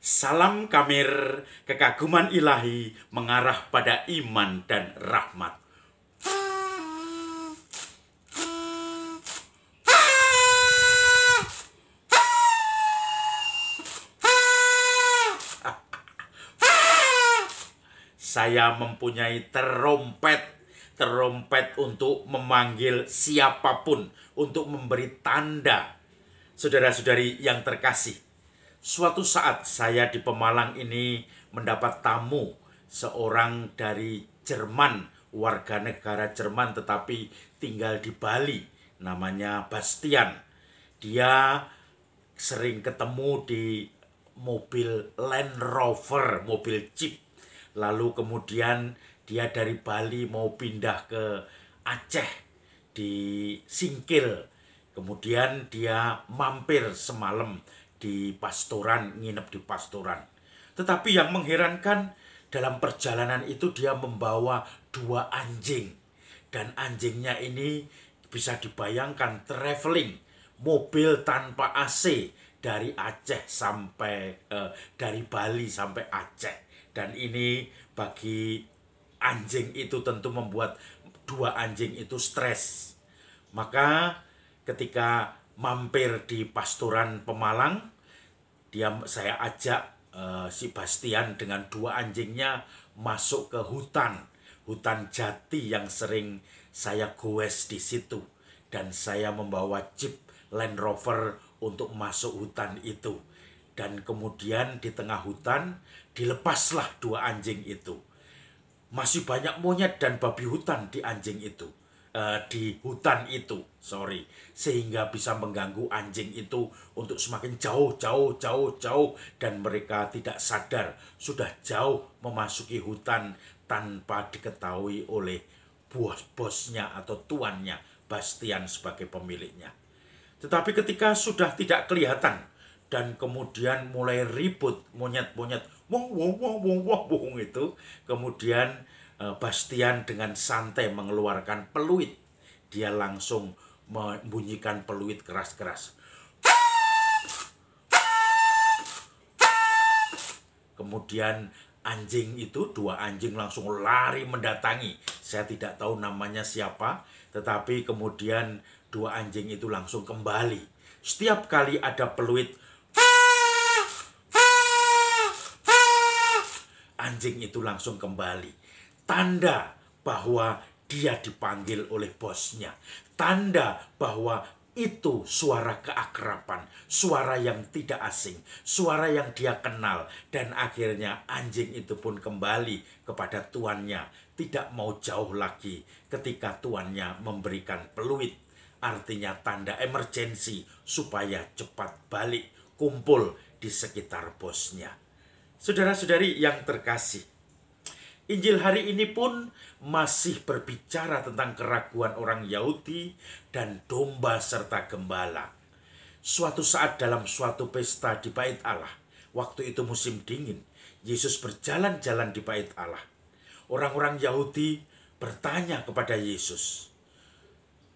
Salam Kamir, kekaguman ilahi mengarah pada iman dan rahmat. Saya mempunyai terompet untuk memanggil siapapun, untuk memberi tanda. Saudara-saudari yang terkasih, suatu saat saya di Pemalang ini mendapat tamu, seorang dari Jerman, warga negara Jerman tetapi tinggal di Bali, namanya Bastian. Dia sering ketemu di mobil Land Rover, mobil Jeep. Lalu kemudian dia dari Bali mau pindah ke Aceh di Singkil. Kemudian dia mampir semalam di Pastoran, nginep di Pastoran. Tetapi yang mengherankan, dalam perjalanan itu dia membawa 2 anjing. Dan anjingnya ini bisa dibayangkan traveling, mobil tanpa AC dari Aceh sampai dari Bali sampai Aceh. Dan ini bagi anjing itu tentu membuat 2 anjing itu stres. Maka ketika mampir di Pastoran Pemalang, saya ajak si Bastian dengan 2 anjingnya masuk ke hutan jati yang sering saya goes di situ. Dan saya membawa Jeep Land Rover untuk masuk hutan itu. Dan kemudian di tengah hutan dilepaslah 2 anjing itu. Masih banyak monyet dan babi hutan di hutan itu, sehingga bisa mengganggu anjing itu untuk semakin jauh, dan mereka tidak sadar sudah jauh memasuki hutan tanpa diketahui oleh bosnya atau tuannya, Bastian sebagai pemiliknya. Tetapi ketika sudah tidak kelihatan dan kemudian mulai ribut monyet-monyet, wong itu, kemudian Bastian dengan santai mengeluarkan peluit. Dia langsung membunyikan peluit keras-keras. Kemudian anjing itu, 2 anjing langsung lari mendatangi. Saya tidak tahu namanya siapa, tetapi kemudian 2 anjing itu langsung kembali. Setiap kali ada peluit, anjing itu langsung kembali. Tanda bahwa dia dipanggil oleh bosnya. Tanda bahwa itu suara keakraban, suara yang tidak asing, suara yang dia kenal. Dan akhirnya anjing itu pun kembali kepada tuannya. Tidak mau jauh lagi ketika tuannya memberikan peluit. Artinya tanda emergensi supaya cepat balik kumpul di sekitar bosnya. Saudara-saudari yang terkasih, Injil hari ini pun masih berbicara tentang keraguan orang Yahudi dan domba serta gembala. Suatu saat dalam suatu pesta di Bait Allah, waktu itu musim dingin, Yesus berjalan-jalan di Bait Allah. Orang-orang Yahudi bertanya kepada Yesus,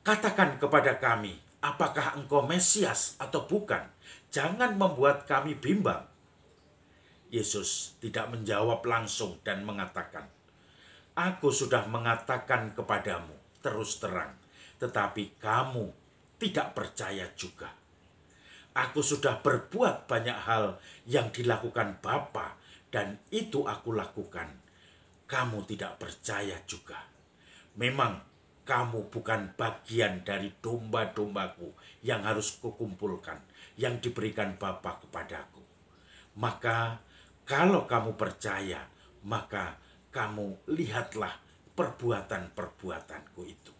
"Katakan kepada kami, apakah engkau Mesias atau bukan? Jangan membuat kami bimbang." Yesus tidak menjawab langsung dan mengatakan, "Aku sudah mengatakan kepadamu terus terang, tetapi kamu tidak percaya juga. Aku sudah berbuat banyak hal yang dilakukan Bapa, dan itu aku lakukan. Kamu tidak percaya juga. Memang kamu bukan bagian dari domba-dombaku yang harus kukumpulkan, yang diberikan Bapa kepadaku. Maka kalau kamu percaya, maka kamu lihatlah perbuatan-perbuatanku itu."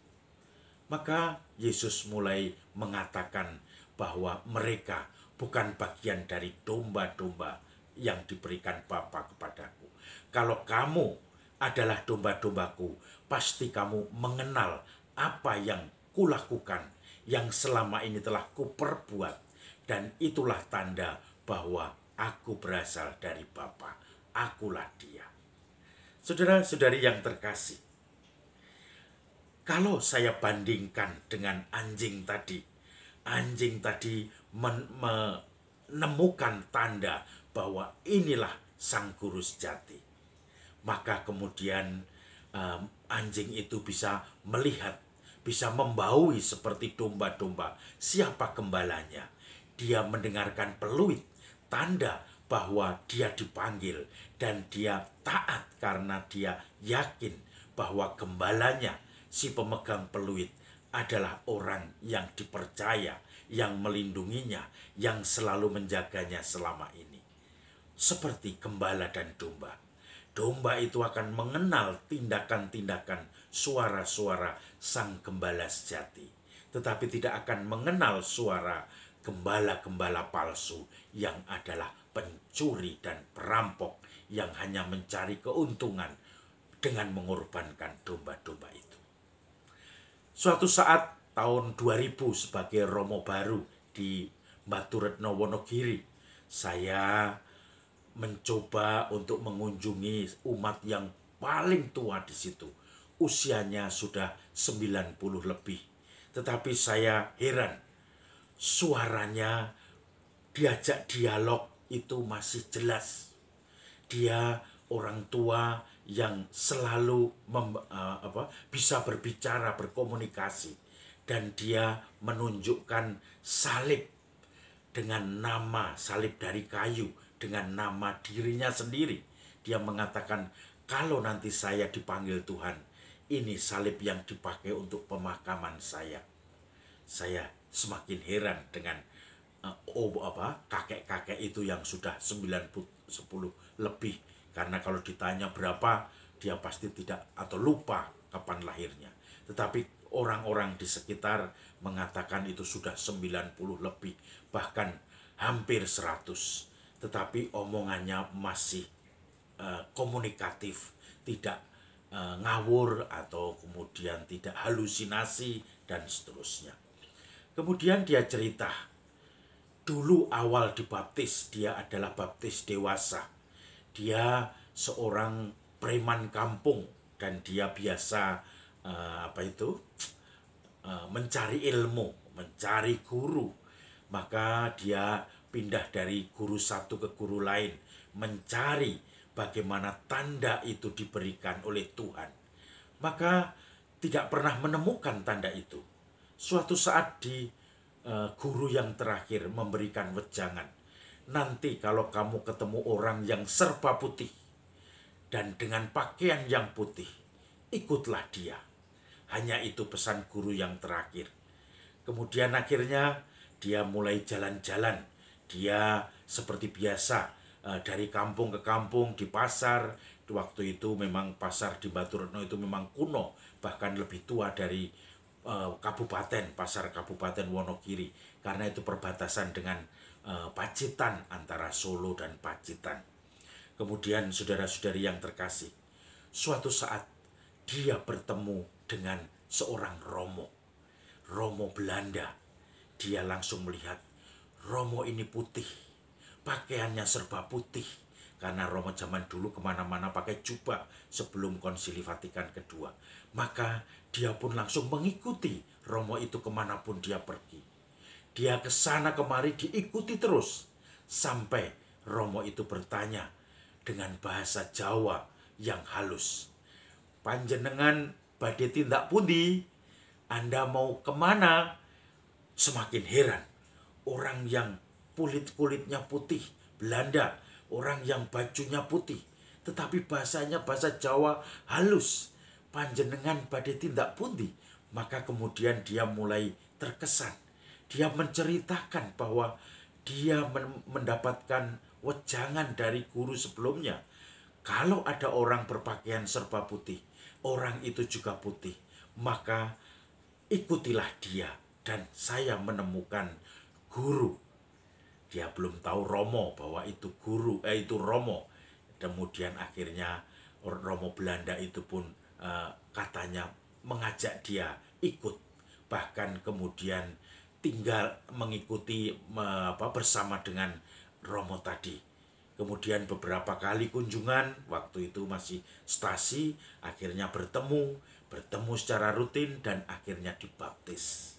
Maka Yesus mulai mengatakan bahwa mereka bukan bagian dari domba-domba yang diberikan Bapa kepadaku. Kalau kamu adalah domba-dombaku, pasti kamu mengenal apa yang kulakukan, yang selama ini telah kuperbuat. Dan itulah tanda bahwa aku berasal dari Bapa, akulah Dia. Saudara-saudari yang terkasih, kalau saya bandingkan dengan anjing tadi menemukan tanda bahwa inilah sang guru sejati. Maka kemudian anjing itu bisa melihat, bisa membaui seperti domba-domba siapa gembalanya. Dia mendengarkan peluit, tanda bahwa dia dipanggil, dan dia taat karena dia yakin bahwa gembalanya, si pemegang peluit, adalah orang yang dipercaya, yang melindunginya, yang selalu menjaganya selama ini. Seperti gembala dan domba. Domba itu akan mengenal tindakan-tindakan, suara-suara sang gembala sejati. Tetapi tidak akan mengenal suara gembala-gembala palsu yang adalah pencuri dan perampok yang hanya mencari keuntungan dengan mengorbankan domba-domba itu. Suatu saat tahun 2000 sebagai Romo baru di Baturetno Wonogiri, saya mencoba untuk mengunjungi umat yang paling tua di situ. Usianya sudah 90 lebih. Tetapi saya heran, suaranya diajak dialog itu masih jelas. Dia orang tua yang selalu bisa berbicara, berkomunikasi. Dan dia menunjukkan salib dengan nama salib dari kayu, dengan nama dirinya sendiri. Dia mengatakan, kalau nanti saya dipanggil Tuhan, ini salib yang dipakai untuk pemakaman saya. Saya semakin heran dengan kakek-kakek itu yang sudah 10 lebih. Karena kalau ditanya berapa, dia pasti tidak atau lupa kapan lahirnya. Tetapi orang-orang di sekitar mengatakan itu sudah 90 lebih, bahkan hampir 100. Tetapi omongannya masih komunikatif, tidak ngawur atau kemudian tidak halusinasi dan seterusnya. Kemudian dia cerita, dulu awal dibaptis dia adalah baptis dewasa. Dia seorang preman kampung dan dia biasa mencari ilmu, mencari guru. Maka dia pindah dari guru satu ke guru lain, mencari bagaimana tanda itu diberikan oleh Tuhan. Maka tidak pernah menemukan tanda itu. Suatu saat di guru yang terakhir memberikan wejangan, nanti kalau kamu ketemu orang yang serba putih dan dengan pakaian yang putih, ikutlah dia. Hanya itu pesan guru yang terakhir. Kemudian akhirnya dia mulai jalan-jalan. Dia seperti biasa dari kampung ke kampung, di pasar. Waktu itu memang pasar di Baturetno itu memang kuno, bahkan lebih tua dari kabupaten, pasar Kabupaten Wonogiri. Karena itu perbatasan dengan Pacitan, antara Solo dan Pacitan. Kemudian saudara-saudari yang terkasih, suatu saat dia bertemu dengan seorang Romo Belanda. Dia langsung melihat Romo ini putih, pakaiannya serba putih. Karena Romo zaman dulu kemana-mana pakai jubah sebelum Konsili Vatikan kedua. Maka dia pun langsung mengikuti Romo itu kemanapun dia pergi. Dia ke sana kemari diikuti terus. Sampai Romo itu bertanya dengan bahasa Jawa yang halus, panjenengan badhe tindak pundi? Anda mau kemana? Semakin heran. Orang yang kulitnya putih, Belanda. Orang yang bajunya putih. Tetapi bahasanya bahasa Jawa halus. Panjenengan badhe tindak pundi? Maka kemudian dia mulai terkesan. Dia menceritakan bahwa dia mendapatkan wejangan dari guru sebelumnya. Kalau ada orang berpakaian serba putih, orang itu juga putih, maka ikutilah dia. Dan saya menemukan guru. Dia belum tahu Romo bahwa itu guru, itu Romo. Kemudian akhirnya Romo Belanda itu pun katanya mengajak dia ikut. Bahkan kemudian tinggal mengikuti bersama dengan Romo tadi. Kemudian beberapa kali kunjungan, waktu itu masih stasi, akhirnya bertemu secara rutin dan akhirnya dibaptis.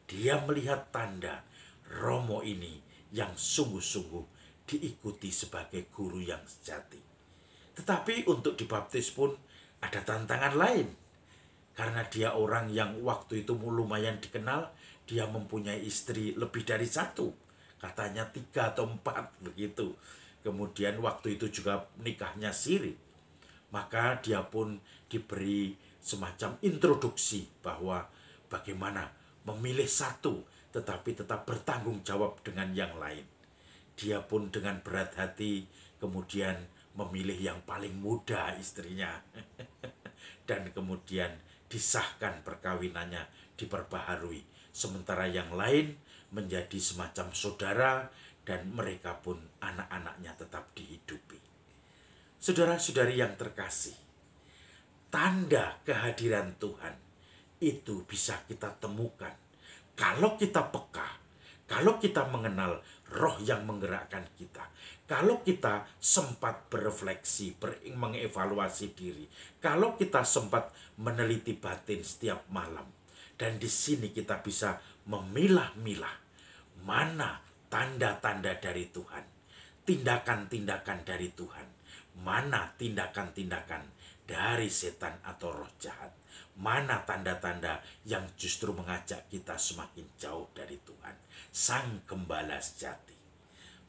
Dia melihat tanda Romo ini yang sungguh-sungguh diikuti sebagai guru yang sejati. Tetapi untuk dibaptis pun ada tantangan lain. Karena dia orang yang waktu itu lumayan dikenal, dia mempunyai istri lebih dari satu. Katanya 3 atau 4 begitu. Kemudian waktu itu juga nikahnya siri. Maka dia pun diberi semacam introduksi bahwa bagaimana memilih satu tetapi tetap bertanggung jawab dengan yang lain. Dia pun dengan berat hati kemudian memilih yang paling muda istrinya. Dan kemudian disahkan perkawinannya, diperbaharui. Sementara yang lain menjadi semacam saudara dan mereka pun anak-anaknya tetap dihidupi. Saudara-saudari yang terkasih, tanda kehadiran Tuhan itu bisa kita temukan kalau kita peka, kalau kita mengenal roh yang menggerakkan kita, kalau kita sempat berefleksi, mengevaluasi diri, kalau kita sempat meneliti batin setiap malam, dan di sini kita bisa memilah-milah mana tanda-tanda dari Tuhan, tindakan-tindakan dari Tuhan, mana tindakan-tindakan dari setan atau roh jahat, mana tanda-tanda yang justru mengajak kita semakin jauh dari Tuhan, Sang Gembala sejati.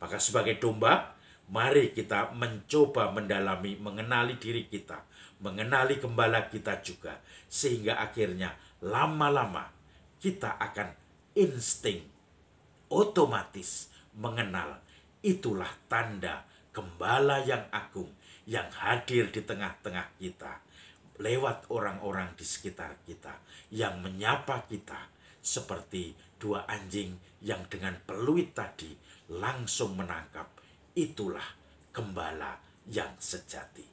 Maka sebagai domba, mari kita mencoba mendalami, mengenali diri kita, mengenali gembala kita juga, sehingga akhirnya lama-lama kita akan insting, otomatis mengenal itulah tanda gembala yang agung yang hadir di tengah-tengah kita, lewat orang-orang di sekitar kita, yang menyapa kita seperti 2 anjing yang dengan peluit tadi langsung menangkap. Itulah gembala yang sejati.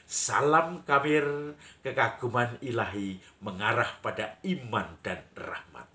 Salam kabir, kekaguman ilahi mengarah pada iman dan rahmat.